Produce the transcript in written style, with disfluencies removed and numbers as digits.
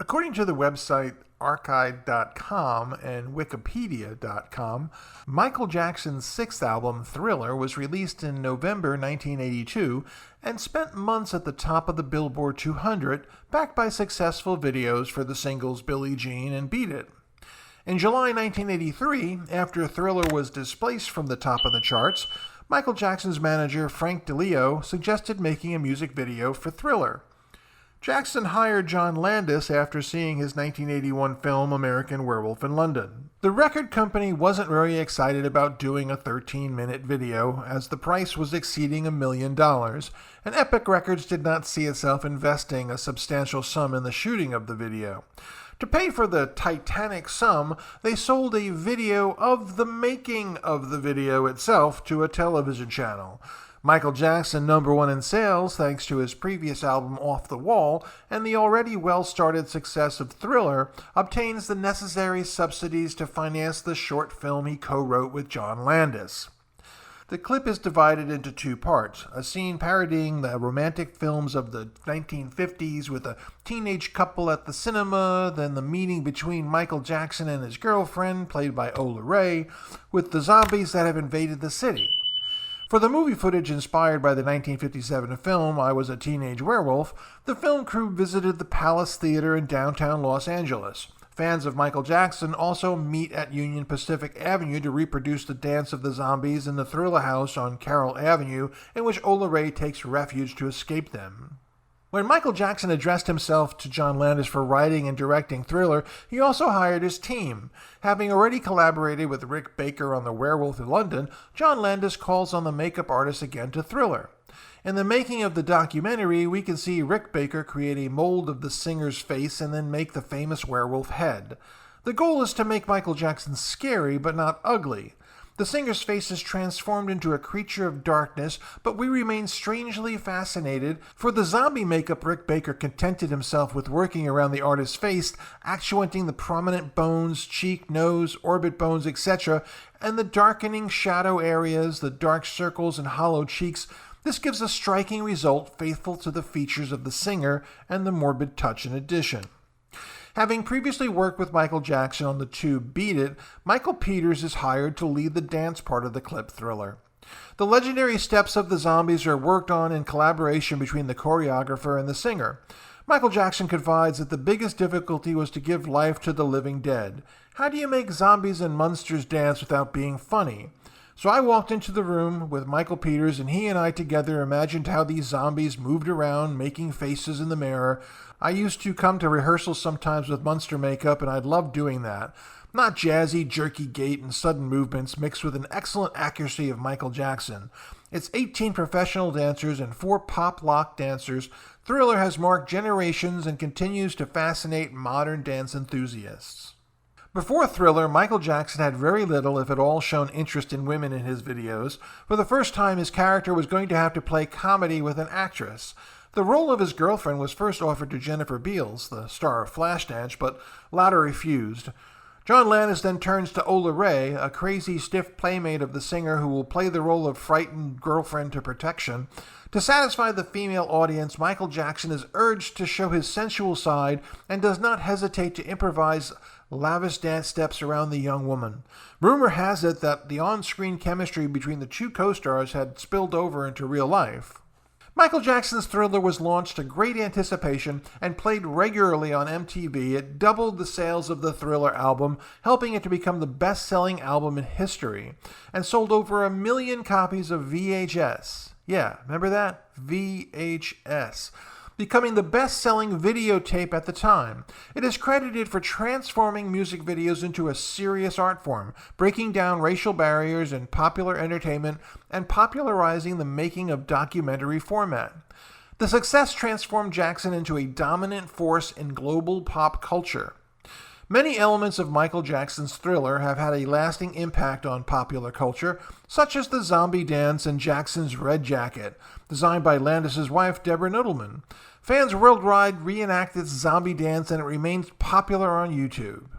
According to the website Archive.com and Wikipedia.com, Michael Jackson's sixth album, Thriller, was released in November 1982 and spent months at the top of the Billboard 200, backed by successful videos for the singles Billie Jean and Beat It. In July 1983, after Thriller was displaced from the top of the charts, Michael Jackson's manager, Frank DiLeo, suggested making a music video for Thriller. Jackson hired John Landis after seeing his 1981 film American Werewolf in London. The record company wasn't very excited about doing a 13-minute video, as the price was exceeding $1 million, and Epic Records did not see itself investing a substantial sum in the shooting of the video. To pay for the titanic sum, they sold a video of the making of the video itself to a television channel. Michael Jackson, #1 in sales thanks to his previous album Off the Wall, and the already well-started success of Thriller, obtains the necessary subsidies to finance the short film he co-wrote with John Landis. The clip is divided into two parts, a scene parodying the romantic films of the 1950s with a teenage couple at the cinema, then the meeting between Michael Jackson and his girlfriend, played by Ola Ray, with the zombies that have invaded the city. For the movie footage inspired by the 1957 film I Was a Teenage Werewolf, the film crew visited the Palace Theater in downtown Los Angeles. Fans of Michael Jackson also meet at Union Pacific Avenue to reproduce the dance of the zombies in the Thriller house on Carroll Avenue, in which Ola Ray takes refuge to escape them. When Michael Jackson addressed himself to John Landis for writing and directing Thriller, he also hired his team. Having already collaborated with Rick Baker on The Werewolf in London, John Landis calls on the makeup artist again to Thriller. In the making of the documentary, we can see Rick Baker create a mold of the singer's face and then make the famous werewolf head. The goal is to make Michael Jackson scary but not ugly. The singer's face is transformed into a creature of darkness, but we remain strangely fascinated. For the zombie makeup, Rick Baker contented himself with working around the artist's face, accentuating the prominent bones, cheek, nose, orbit bones, etc., and the darkening shadow areas, the dark circles and hollow cheeks. This gives a striking result faithful to the features of the singer and the morbid touch in addition. Having previously worked with Michael Jackson on the tube Beat It, Michael Peters is hired to lead the dance part of the clip Thriller. The legendary steps of the zombies are worked on in collaboration between the choreographer and the singer. Michael Jackson confides that the biggest difficulty was to give life to the living dead. How do you make zombies and monsters dance without being funny? So I walked into the room with Michael Peters, and he and I together imagined how these zombies moved around, making faces in the mirror. I used to come to rehearsals sometimes with monster makeup, and I'd love doing that. Not jazzy, jerky gait and sudden movements mixed with an excellent accuracy of Michael Jackson. It's 18 professional dancers and 4 pop-lock dancers. Thriller has marked generations and continues to fascinate modern dance enthusiasts. Before Thriller, Michael Jackson had very little, if at all, shown interest in women in his videos. For the first time, his character was going to have to play comedy with an actress. The role of his girlfriend was first offered to Jennifer Beals, the star of Flashdance, but latter refused. John Landis then turns to Ola Ray, a crazy, stiff playmate of the singer who will play the role of frightened girlfriend to protection. To satisfy the female audience, Michael Jackson is urged to show his sensual side and does not hesitate to improvise lavish dance steps around the young woman. Rumor has it that the on-screen chemistry between the two co-stars had spilled over into real life. Michael Jackson's Thriller was launched to great anticipation and played regularly on MTV. It doubled the sales of the Thriller album, helping it to become the best-selling album in history, and sold over 1 million copies of VHS. Yeah, remember that? VHS. Becoming the best-selling videotape at the time. It is credited for transforming music videos into a serious art form, breaking down racial barriers in popular entertainment, and popularizing the making of documentary format. The success transformed Jackson into a dominant force in global pop culture. Many elements of Michael Jackson's Thriller have had a lasting impact on popular culture, such as the zombie dance and Jackson's red jacket, designed by Landis' wife, Deborah Noodleman. Fans worldwide reenact this zombie dance, and it remains popular on YouTube.